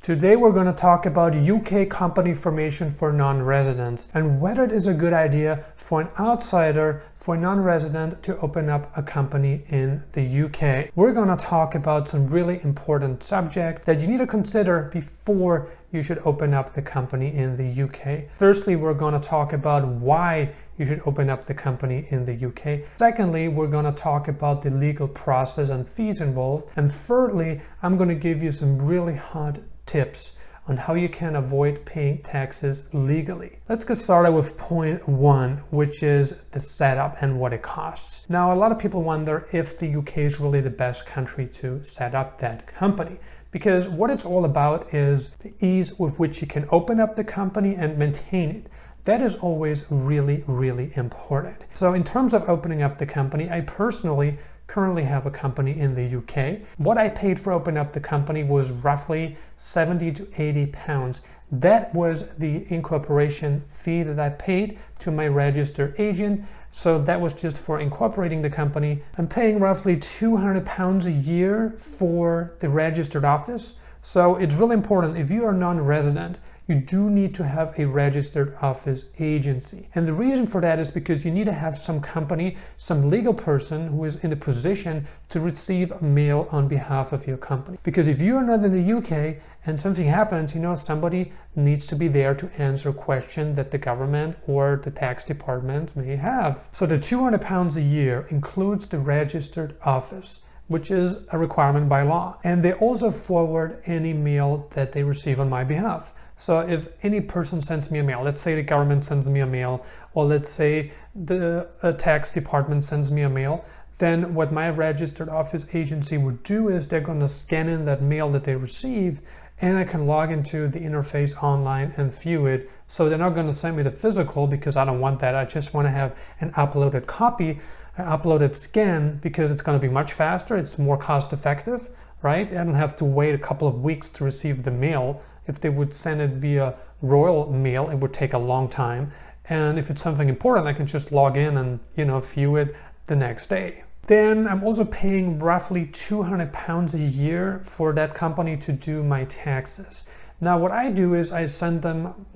Today we're going to talk about UK company formation for non-residents and whether it is a good idea for an outsider, for a non-resident to open up a company in the UK. We're going to talk about some really important subjects that you need to consider before you should open up the company in the UK. Firstly, we're going to talk about why you should open up the company in the UK. Secondly, we're going to talk about the legal process and fees involved. And thirdly, I'm going to give you some really hot tips on how you can avoid paying taxes legally. Let's get started with point one, which is the setup and what it costs. Now, a lot of people wonder if the UK is really the best country to set up that company, because what it's all about is the ease with which you can open up the company and maintain it. That is always really, really important. So in terms of opening up the company, I personally currently have a company in the UK. What I paid for opening up the company was roughly 70 to 80 pounds. That was the incorporation fee that I paid to my registered agent. So that was just for incorporating the company. I'm paying roughly 200 pounds a year for the registered office. So it's really important, if you are non-resident, you do need to have a registered office agency. And the reason for that is because you need to have some company, some legal person who is in the position to receive mail on behalf of your company. Because if you are not in the UK and something happens, somebody needs to be there to answer a question that the government or the tax department may have. So the 200 pounds a year includes the registered office, which is a requirement by law. And they also forward any mail that they receive on my behalf. So if any person sends me a mail, let's say the government sends me a mail, or let's say the tax department sends me a mail, then what my registered office agency would do is they're going to scan in that mail that they received, and I can log into the interface online and view it. So they're not going to send me the physical because I don't want that. I just want to have an uploaded copy, an uploaded scan, because it's going to be much faster. It's more cost effective, right? I don't have to wait a couple of weeks to receive the mail. If they would send it via Royal Mail, it would take a long time. And if it's something important, I can just log in and view it the next day. Then I'm also paying roughly 200 pounds a year for that company to do my taxes. Now what I do is I send them,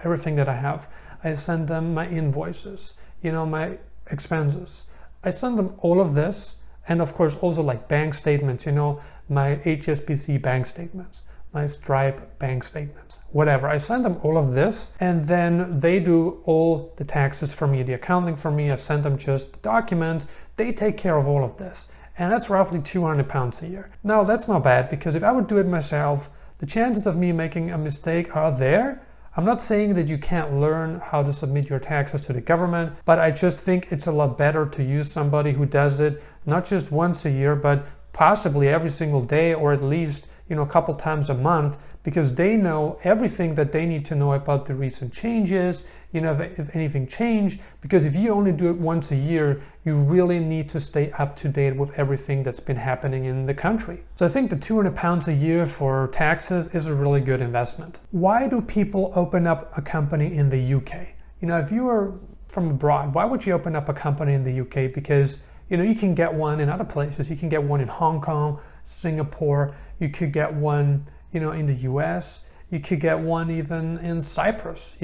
everything that I have. I send them my invoices, my expenses. I send them all of this, and of course also like bank statements, my HSBC bank statements, my Stripe bank statements, whatever. I send them all of this, and then they do all the taxes for me, the accounting for me. I send them just documents. They take care of all of this. And that's roughly 200 pounds a year. Now that's not bad, because if I would do it myself, the chances of me making a mistake are there. I'm not saying that you can't learn how to submit your taxes to the government, but I just think it's a lot better to use somebody who does it not just once a year, but possibly every single day, or at least a couple times a month, because they know everything that they need to know about the recent changes, if anything changed. Because if you only do it once a year, you really need to stay up to date with everything that's been happening in the country. So I think the 200 pounds a year for taxes is a really good investment. Why do people open up a company in the UK? If you are from abroad, why would you open up a company in the UK? Because you can get one in other places. You can get one in Hong Kong, Singapore. You could get one, in the US. You could get one even in Cyprus,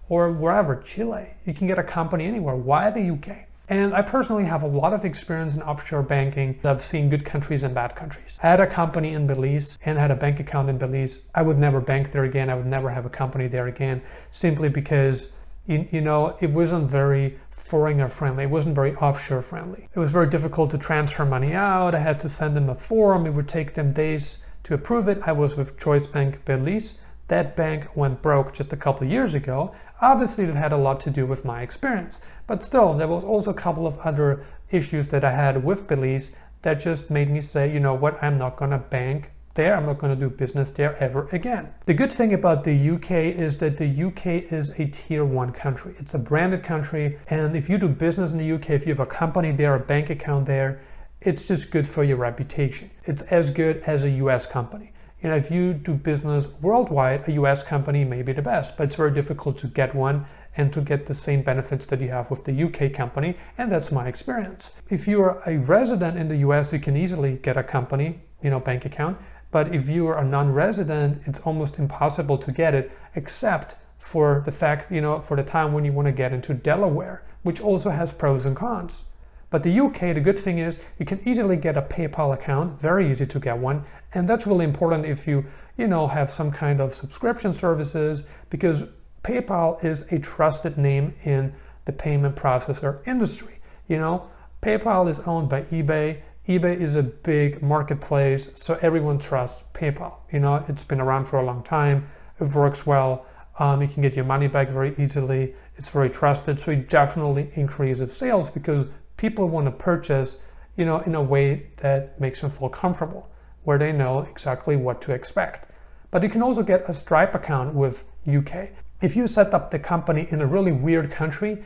or wherever, Chile. You can get a company anywhere. Why the UK? And I personally have a lot of experience in offshore banking. I've seen good countries and bad countries. I had a company in Belize and had a bank account in Belize. I would never bank there again. I would never have a company there again, simply because it wasn't very foreigner friendly. It wasn't very offshore friendly. It was very difficult to transfer money out. I had to send them a form. It would take them days to approve it. I was with Choice Bank Belize. That bank went broke just a couple of years ago. Obviously, that had a lot to do with my experience. But still, there was also a couple of other issues that I had with Belize that just made me say, what, I'm not going to bank there. I'm not going to do business there ever again. The good thing about the UK is that the UK is a tier 1 country. It's a branded country. And if you do business in the UK, if you have a company there, a bank account there, it's just good for your reputation. It's as good as a US company. If you do business worldwide, a US company may be the best, but it's very difficult to get one and to get the same benefits that you have with the UK company, and that's my experience. If you are a resident in the US, you can easily get a company, bank account, But if you are a non-resident, it's almost impossible to get it, except for the fact, for the time when you want to get into Delaware, which also has pros and cons. But the UK, the good thing is you can easily get a PayPal account, very easy to get one. And that's really important if you have some kind of subscription services, because PayPal is a trusted name in the payment processor industry. PayPal is owned by eBay. eBay is a big marketplace, so everyone trusts PayPal. It's been around for a long time. It works well. You can get your money back very easily. It's very trusted, so it definitely increases sales because people want to purchase, in a way that makes them feel comfortable, where they know exactly what to expect. But you can also get a Stripe account with UK. If you set up the company in a really weird country,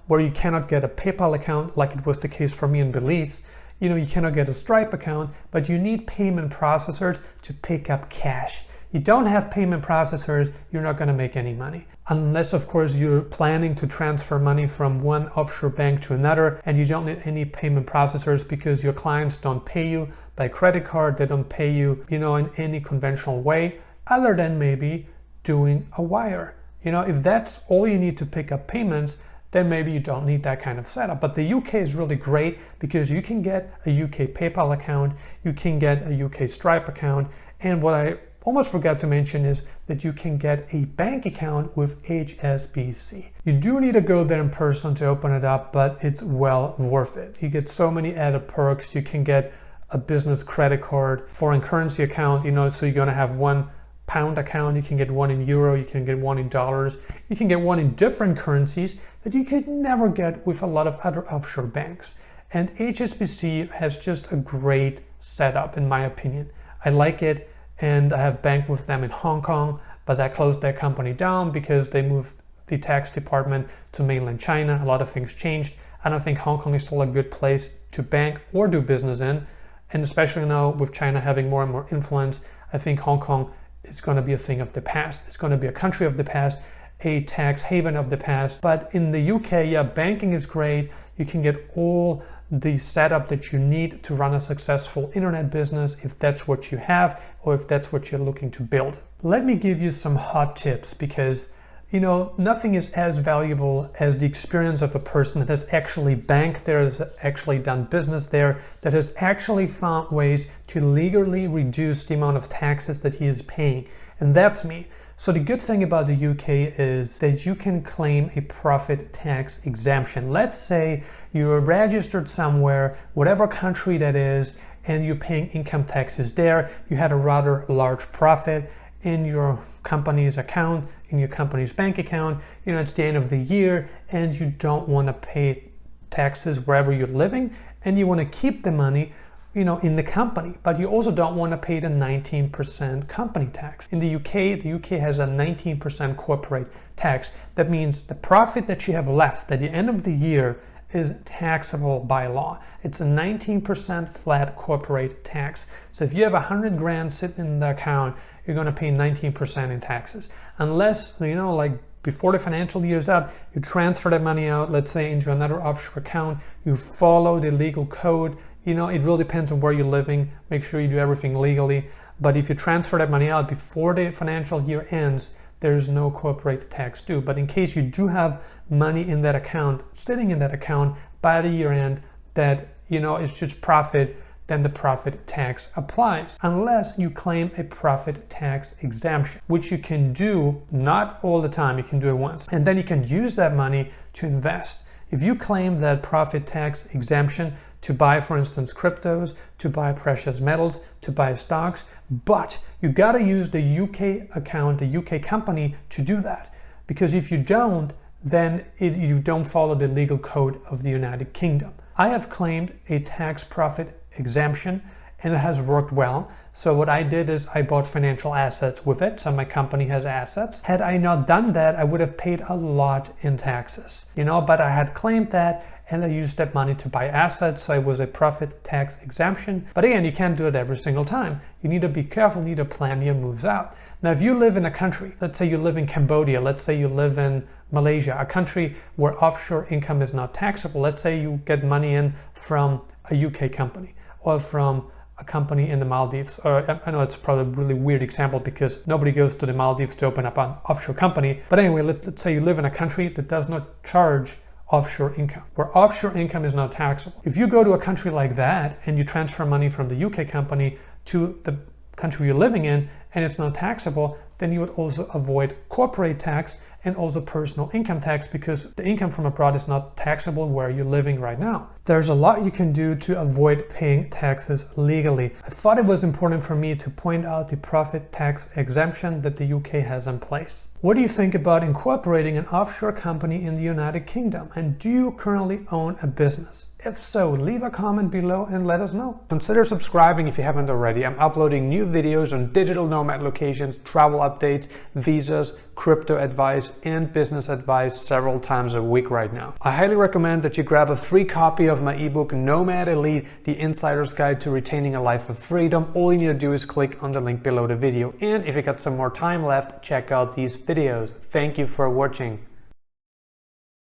where you cannot get a PayPal account, like it was the case for me in Belize, you cannot get a Stripe account, but you need payment processors to pick up cash. You don't have payment processors, you're not going to make any money. Unless, of course, you're planning to transfer money from one offshore bank to another, and you don't need any payment processors because your clients don't pay you by credit card, they don't pay you, in any conventional way, other than maybe doing a wire. If that's all you need to pick up payments, then maybe you don't need that kind of setup. But the UK is really great because you can get a UK PayPal account, you can get a UK Stripe account, and what I almost forgot to mention is that you can get a bank account with HSBC. You do need to go there in person to open it up, but it's well worth it. You get so many added perks. You can get a business credit card, foreign currency account, so you're gonna have £1 account, you can get one in euro, you can get one in dollars, you can get one in different currencies that you could never get with a lot of other offshore banks. And HSBC has just a great setup, in my opinion. I like it. And I have banked with them in Hong Kong, but I closed their company down because they moved the tax department to mainland China. A lot of things changed. I don't think Hong Kong is still a good place to bank or do business in. And especially now with China having more and more influence, I think Hong Kong is going to be a thing of the past. It's going to be a country of the past, a tax haven of the past. But in the UK, yeah, banking is great. You can get all the setup that you need to run a successful internet business if that's what you have or if that's what you're looking to build. Let me give you some hot tips because nothing is as valuable as the experience of a person that has actually banked there, has actually done business there, that has actually found ways to legally reduce the amount of taxes that he is paying. And that's me. So the good thing about the UK is that you can claim a profit tax exemption. Let's say you're registered somewhere, whatever country that is, and you're paying income taxes there. You had a rather large profit in your company's account, in your company's bank account. It's the end of the year and you don't want to pay taxes wherever you're living, and you want to keep the money in the company, but you also don't want to pay the 19% company tax. In the UK has a 19% corporate tax. That means the profit that you have left at the end of the year is taxable by law. It's a 19% flat corporate tax. So if you have 100 grand sitting in the account, you're going to pay 19% in taxes. Unless, like before the financial year is up, you transfer that money out, let's say into another offshore account, you follow the legal code. It really depends on where you're living. Make sure you do everything legally. But if you transfer that money out before the financial year ends, there's no corporate tax due. But in case you do have money in that account, sitting in that account by the year end, that is just profit, then the profit tax applies. Unless you claim a profit tax exemption, which you can do not all the time, you can do it once. And then you can use that money to invest. If you claim that profit tax exemption to buy, for instance, cryptos, to buy precious metals, to buy stocks, but you got to use the UK account, the UK company to do that. Because if you don't, then you don't follow the legal code of the United Kingdom. I have claimed a tax profit exemption and it has worked well. So what I did is I bought financial assets with it. So my company has assets. Had I not done that, I would have paid a lot in taxes, but I had claimed that and I used that money to buy assets. So it was a profit tax exemption. But again, you can't do it every single time. You need to be careful, you need to plan your moves out. Now, if you live in a country, let's say you live in Cambodia, let's say you live in Malaysia, a country where offshore income is not taxable. Let's say you get money in from a UK company or from a company in the Maldives, or I know it's probably a really weird example because nobody goes to the Maldives to open up an offshore company. But anyway, let's say you live in a country that does not charge offshore income, where offshore income is not taxable. If you go to a country like that and you transfer money from the UK company to the country you're living in and it's not taxable, then you would also avoid corporate tax and also personal income tax, because the income from abroad is not taxable where you're living right now. There's a lot you can do to avoid paying taxes legally. I thought it was important for me to point out the profit tax exemption that the UK has in place. What do you think about incorporating an offshore company in the United Kingdom? And do you currently own a business? If so, leave a comment below and let us know. Consider subscribing if you haven't already. I'm uploading new videos on digital nomad locations, travel updates, visas, crypto advice, and business advice several times a week right now. I highly recommend that you grab a free copy of my ebook Nomad Elite, the insider's guide to retaining a life of freedom. All you need to do is click on the link below the video. And if you got some more time left, check out these videos. Thank you for watching.